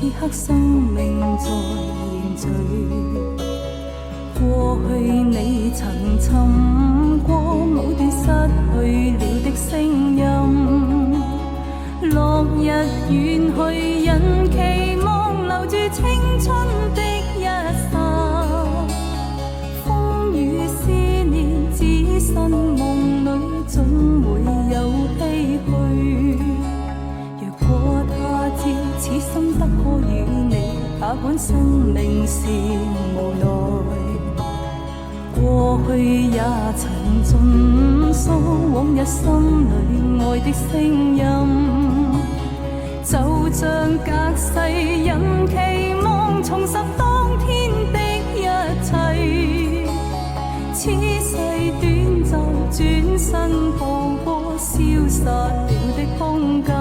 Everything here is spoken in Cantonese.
此刻生命在凝聚。過去你曾尋過某段失去了的聲音，落日遠去，人期望留住青春的一剎，風雨思念只身夢裏總會有唏噓。若果他知此生不可與你，他管生命是無奈。過去也曾盡訴往日心裏愛的聲音，就像隔世人期望重拾當天的一切。此世短暫，轉身步過消失了的空間。